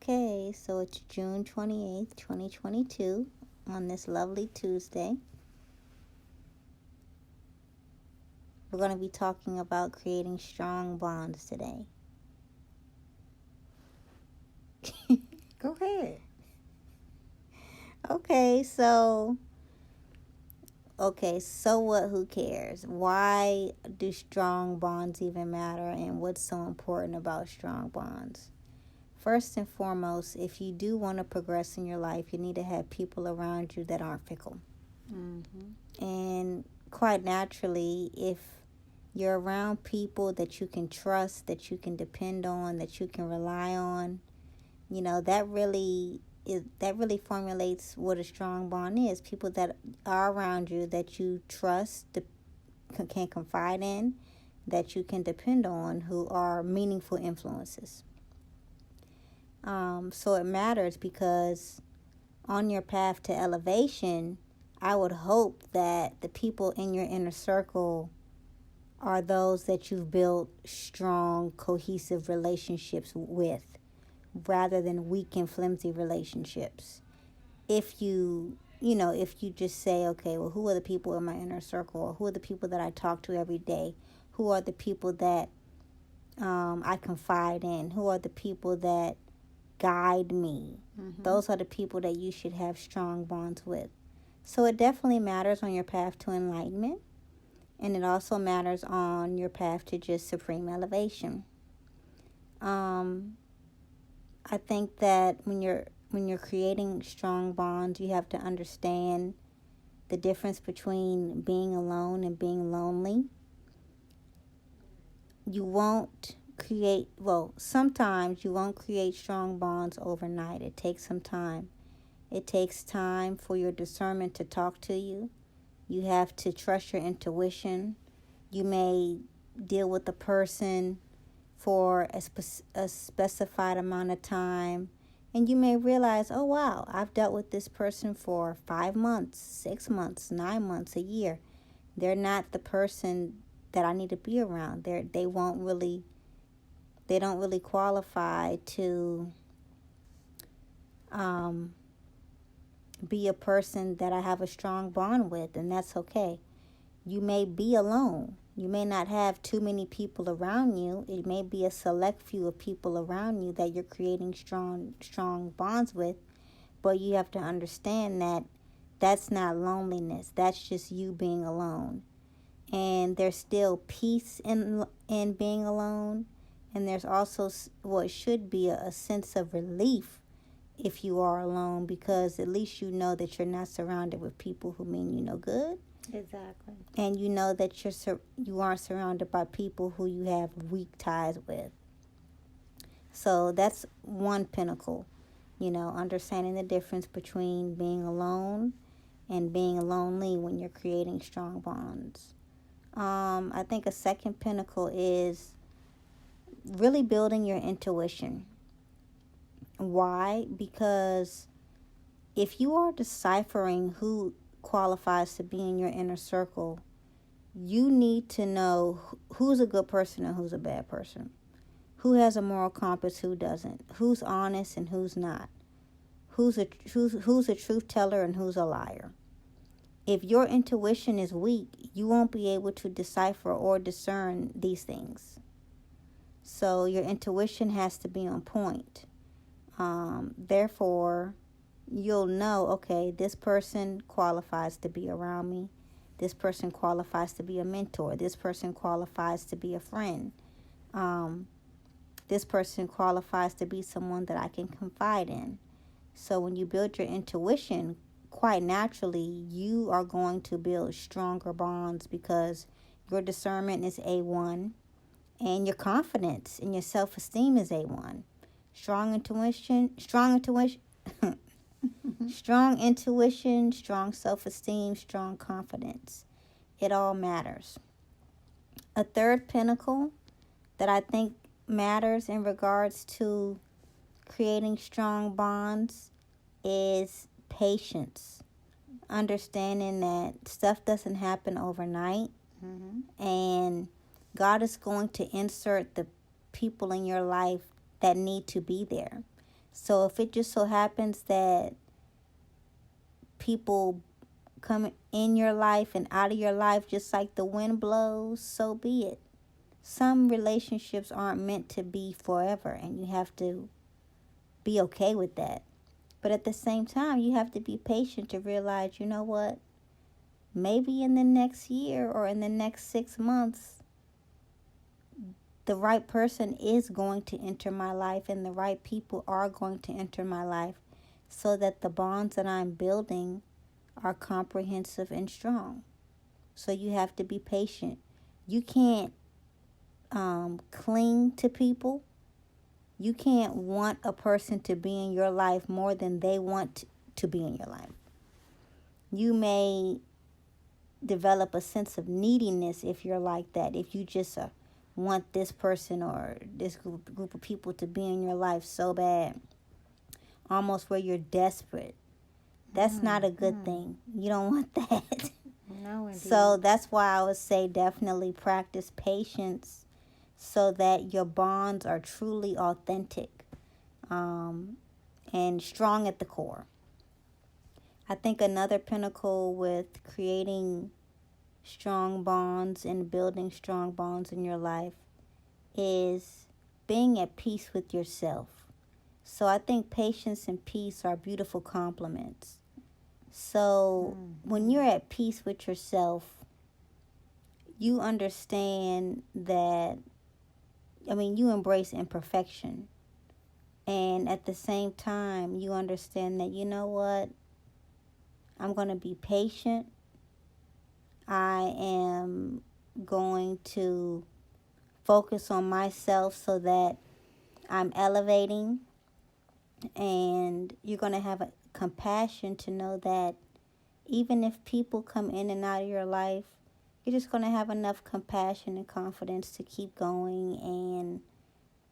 Okay, so it's June 28th, 2022, on this lovely Tuesday. We're going to be talking about creating strong bonds today. Go ahead. Okay, so what? Who cares? Why do strong bonds even matter, and what's so important about strong bonds? First and foremost, if you do want to progress in your life, you need to have people around you that aren't fickle. Mm-hmm. And quite naturally, if you're around people that you can trust, that you can depend on, that you can rely on, that really formulates what a strong bond is. People that are around you that you trust, can confide in, that you can depend on, who are meaningful influences. So it matters because on your path to elevation, I would hope that the people in your inner circle are those that you've built strong, cohesive relationships with, rather than weak and flimsy relationships. If you just say, okay, well, who are the people in my inner circle? Or who are the people that I talk to every day? Who are the people that I confide in? Who are the people that guide me? Mm-hmm. Those are the people that you should have strong bonds with. So it definitely matters on your path to enlightenment, and it also matters on your path to just supreme elevation. I think that when you're creating strong bonds, you have to understand the difference between being alone and being lonely. Sometimes you won't create strong bonds overnight. It takes some time. It takes time for your discernment to talk to you. You have to trust your intuition. You may deal with a person for a specified amount of time, and you may realize, oh wow, I've dealt with this person for 5 months, 6 months, 9 months, a year. They're not the person that I need to be around. They don't really qualify to be a person that I have a strong bond with, and that's okay. You may be alone. You may not have too many people around you. It may be a select few of people around you that you're creating strong bonds with, but you have to understand that that's not loneliness. That's just you being alone. And there's still peace in being alone, and there's also what should be a sense of relief if you are alone, because at least you know that you're not surrounded with people who mean you no good. Exactly. And you know that you aren't surrounded by people who you have weak ties with. So that's one pinnacle, understanding the difference between being alone and being lonely when you're creating strong bonds. I think a second pinnacle is really building your intuition. Why? Because if you are deciphering who qualifies to be in your inner circle, you need to know who's a good person and who's a bad person. Who has a moral compass, who doesn't. Who's honest and who's not. Who's a truth teller and who's a liar. If your intuition is weak, you won't be able to decipher or discern these things. So your intuition has to be on point. Therefore, you'll know, okay, this person qualifies to be around me. This person qualifies to be a mentor. This person qualifies to be a friend. This person qualifies to be someone that I can confide in. So when you build your intuition, quite naturally, you are going to build stronger bonds because your discernment is A1 and your confidence and your self-esteem is A1. Strong intuition, strong self-esteem, strong confidence. It all matters. A third pinnacle that I think matters in regards to creating strong bonds is patience. Understanding that stuff doesn't happen overnight, and God is going to insert the people in your life that need to be there. So if it just so happens that people come in your life and out of your life just like the wind blows, so be it. Some relationships aren't meant to be forever, and you have to be okay with that. But at the same time, you have to be patient to realize, you know what? Maybe in the next year or in the next 6 months, the right person is going to enter my life and the right people are going to enter my life so that the bonds that I'm building are comprehensive and strong. So you have to be patient. You can't cling to people. You can't want a person to be in your life more than they want to be in your life. You may develop a sense of neediness if you're like that. If you just want this person or this group of people to be in your life so bad, almost where you're desperate. That's not a good thing. You don't want that. No, indeed. So that's why I would say definitely practice patience so that your bonds are truly authentic and strong at the core. I think another pinnacle with creating strong bonds and building strong bonds in your life is being at peace with yourself. So I think patience and peace are beautiful complements. So when you're at peace with yourself, you understand that, you embrace imperfection. And at the same time, you understand that, you know what? I'm going to be patient. I am going to focus on myself so that I'm elevating. And you're going to have a compassion to know that even if people come in and out of your life, you're just going to have enough compassion and confidence to keep going and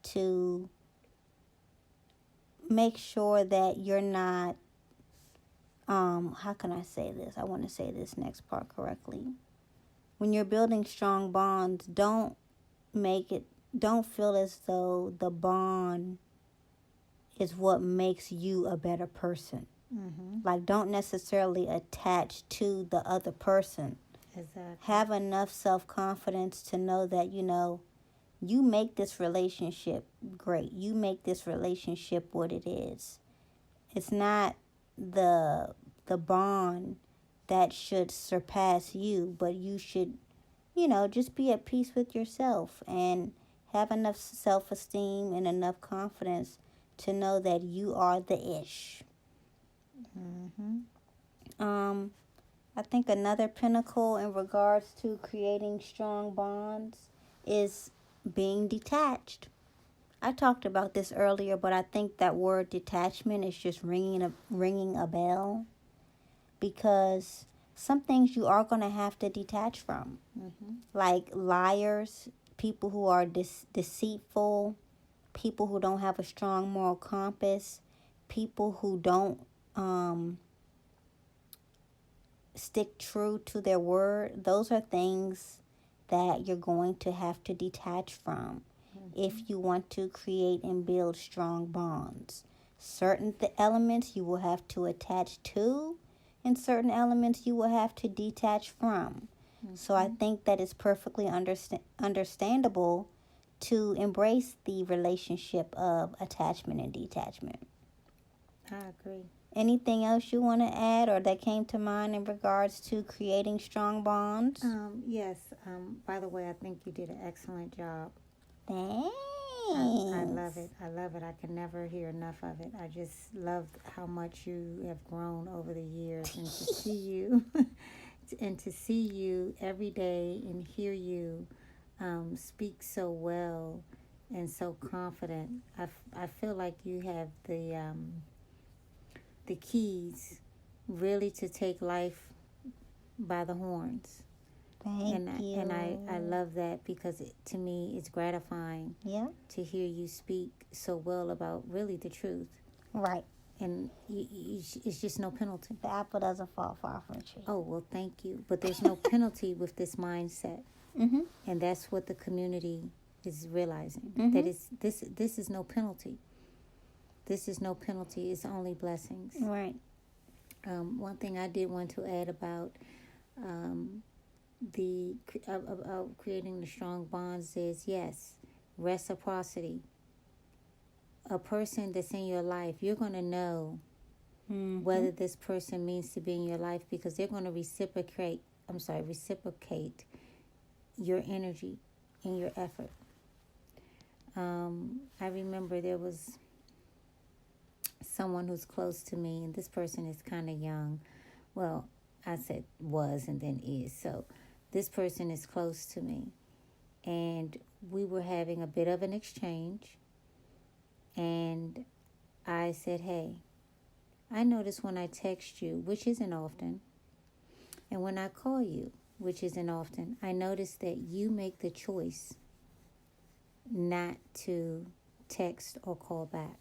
to make sure that you're not, how can I say this? I want to say this next part correctly. When you're building strong bonds, don't feel as though the bond is what makes you a better person. Mm-hmm. Like, don't necessarily attach to the other person. Exactly. Have enough self-confidence to know that, you make this relationship great. You make this relationship what it is. It's not the bond that should surpass you, but you should, just be at peace with yourself and have enough self-esteem and enough confidence to know that you are the ish. Mm-hmm. I think another pinnacle in regards to creating strong bonds is being detached. I talked about this earlier, but I think that word detachment is just ringing a bell, because some things you are going to have to detach from, like liars, people who are deceitful, people who don't have a strong moral compass, people who don't stick true to their word. Those are things that you're going to have to detach from if you want to create and build strong bonds. Certain elements you will have to attach to, and certain elements you will have to detach from. So I think that it's perfectly understandable to embrace the relationship of attachment and detachment. I agree. Anything else you want to add or that came to mind in regards to creating strong bonds? Yes. By the way, I think you did an excellent job. Thanks. I love it. I love it. I can never hear enough of it. I just love how much you have grown over the years, and to see you, and to see you every day and hear you speak so well and so confident. I feel like you have the keys really to take life by the horns. Thank you. And I love that, because to me it's gratifying to hear you speak so well about really the truth. Right. And it's just no penalty. The apple doesn't fall far from the tree. Oh, well, thank you. But there's no penalty with this mindset. Mm-hmm. And that's what the community is realizing. Mm-hmm. That this is no penalty. This is no penalty. It's only blessings. Right. One thing I did want to add about creating the strong bonds is, yes, reciprocity. A person that's in your life, you're going to know whether this person means to be in your life, because they're going to reciprocate your energy and your effort. I remember there was someone who's close to me, and this person is kind of young. Well, I said was and then is. So this person is close to me, and we were having a bit of an exchange, and I said, hey, I notice when I text you, which isn't often, and when I call you, which isn't often, I notice that you make the choice not to text or call back.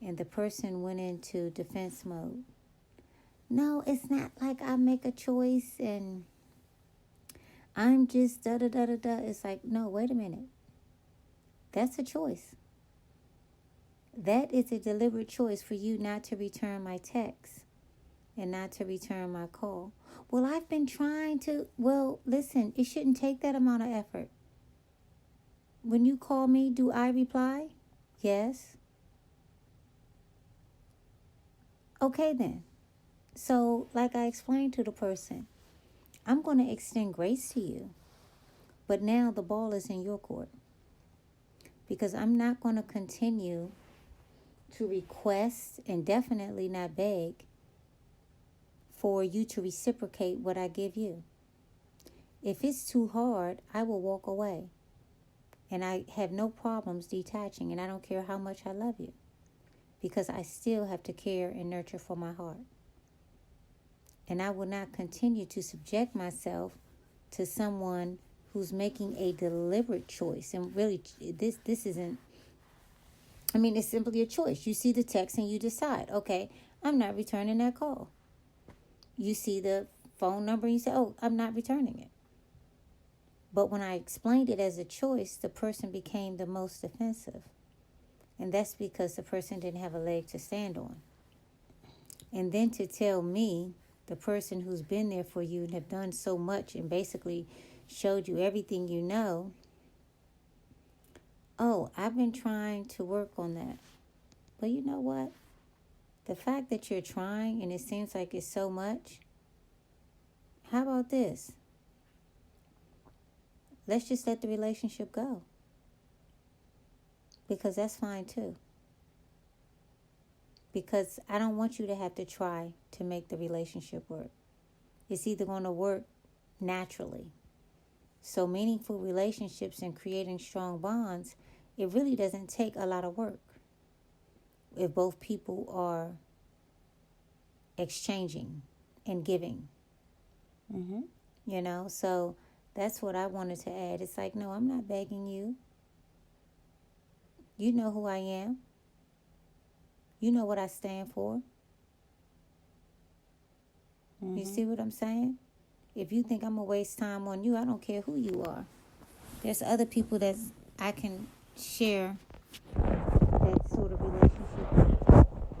And the person went into defense mode. No, it's not like I make a choice and I'm just da-da-da-da-da. It's like, no, wait a minute. That's a choice. That is a deliberate choice for you not to return my text and not to return my call. Well, I've been trying to. Well, listen, it shouldn't take that amount of effort. When you call me, do I reply? Yes. Okay, then. So, like I explained to the person, I'm going to extend grace to you. But now the ball is in your court. Because I'm not going to continue to request and definitely not beg for you to reciprocate what I give you. If it's too hard, I will walk away. And I have no problems detaching, and I don't care how much I love you, because I still have to care and nurture for my heart. And I will not continue to subject myself to someone who's making a deliberate choice. And really, this isn't, it's simply a choice. You see the text and you decide, okay, I'm not returning that call. You see the phone number and you say, oh, I'm not returning it. But when I explained it as a choice, the person became the most defensive. And that's because the person didn't have a leg to stand on. And then to tell me, the person who's been there for you and have done so much and basically showed you everything you know, oh, I've been trying to work on that. But you know what? The fact that you're trying and it seems like it's so much, how about this? Let's just let the relationship go. Because that's fine too. Because I don't want you to have to try to make the relationship work. It's either going to work naturally. So meaningful relationships and creating strong bonds, it really doesn't take a lot of work if both people are exchanging and giving. So that's what I wanted to add. It's like, no, I'm not begging you. You know who I am. You know what I stand for. You see what I'm saying? If you think I'm going to waste time on you, I don't care who you are. There's other people that I can share that sort of relationship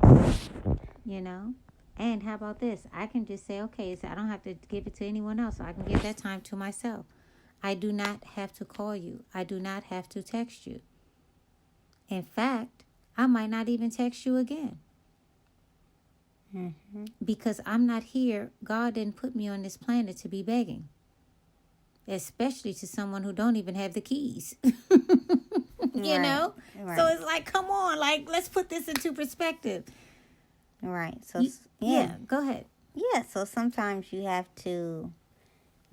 with, And how about this? I can just say, okay, so I don't have to give it to anyone else. I can give that time to myself. I do not have to call you. I do not have to text you. In fact, I might not even text you again. Because I'm not here. God didn't put me on this planet to be begging. Especially to someone who don't even have the keys. You know? Right. So it's like, come on, let's put this into perspective. Right. So yeah, go ahead. Yeah, so sometimes you have to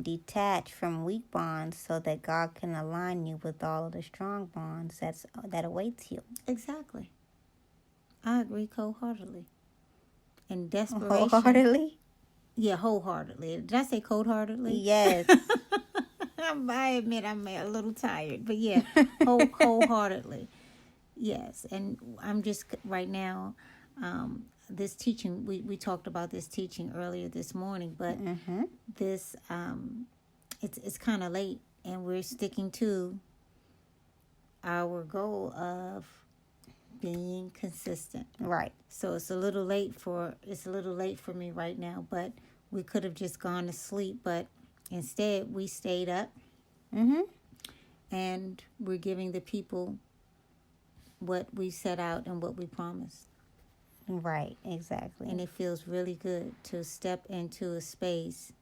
detach from weak bonds so that God can align you with all of the strong bonds that awaits you. Exactly. I agree wholeheartedly. And desperation. Wholeheartedly? Yeah, wholeheartedly. Did I say cold-heartedly? Yes. I admit I'm a little tired, but yeah, wholeheartedly. Yes, and I'm just right now, this teaching, we talked about this teaching earlier this morning, but this, it's kind of late, and we're sticking to our goal of being consistent. Right. So it's a little late for me right now, but we could have just gone to sleep, but instead we stayed up. Mm-hmm. And we're giving the people what we set out and what we promised. Right, exactly. And it feels really good to step into a space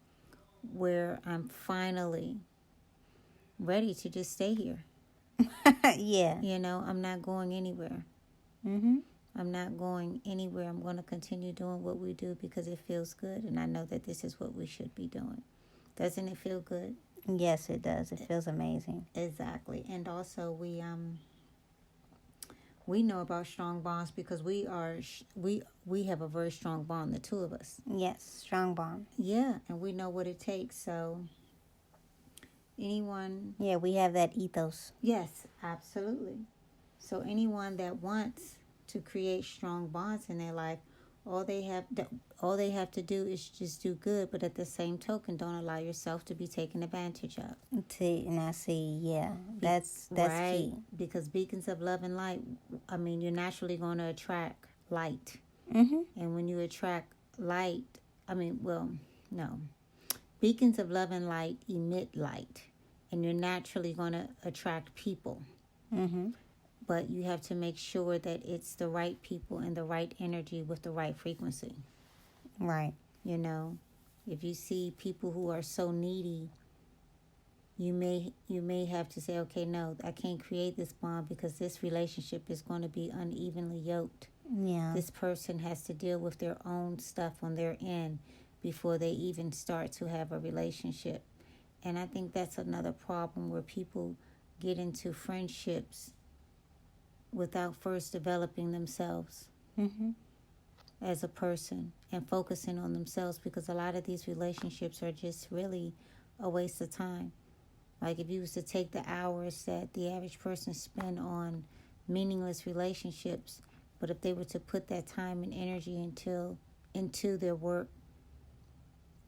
where I'm finally ready to just stay here. Yeah. You know, I'm not going anywhere. Mm-hmm. I'm not going anywhere. I'm going to continue doing what we do because it feels good, and I know that this is what we should be doing. Doesn't it feel good? Yes, it does. It feels amazing. Exactly. And also we know about strong bonds because we have a very strong bond, the two of us. Yes, strong bond. Yeah, and we know what it takes. So anyone, Yeah, we have that ethos. yes, absolutely. So anyone that wants to create strong bonds in their life, all they have to do is just do good, but at the same token, don't allow yourself to be taken advantage of. Yeah, that's right? key. Because beacons of love and light, I mean, you're naturally going to attract light. Mm-hmm. And when you attract light, beacons of love and light emit light, and you're naturally going to attract people. Mm-hmm. But you have to make sure that it's the right people and the right energy with the right frequency. Right. You know, if you see people who are so needy, you may have to say, okay, no, I can't create this bond because this relationship is going to be unevenly yoked. Yeah. This person has to deal with their own stuff on their end before they even start to have a relationship. And I think that's another problem where people get into friendships without first developing themselves Mm-hmm. as a person and focusing on themselves, because a lot of these relationships are just really a waste of time. Like if you was to take the hours that the average person spend on meaningless relationships, but if they were to put that time and energy into their work,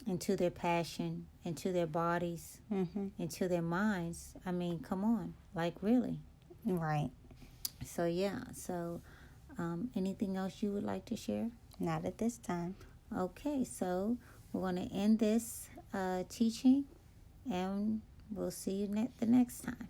into their passion, into their bodies, Mm-hmm. into their minds, I mean, come on, like really. Right. So yeah, anything else you would like to share? Not at this time. Okay, so we're going to end this teaching, and we'll see you the next time.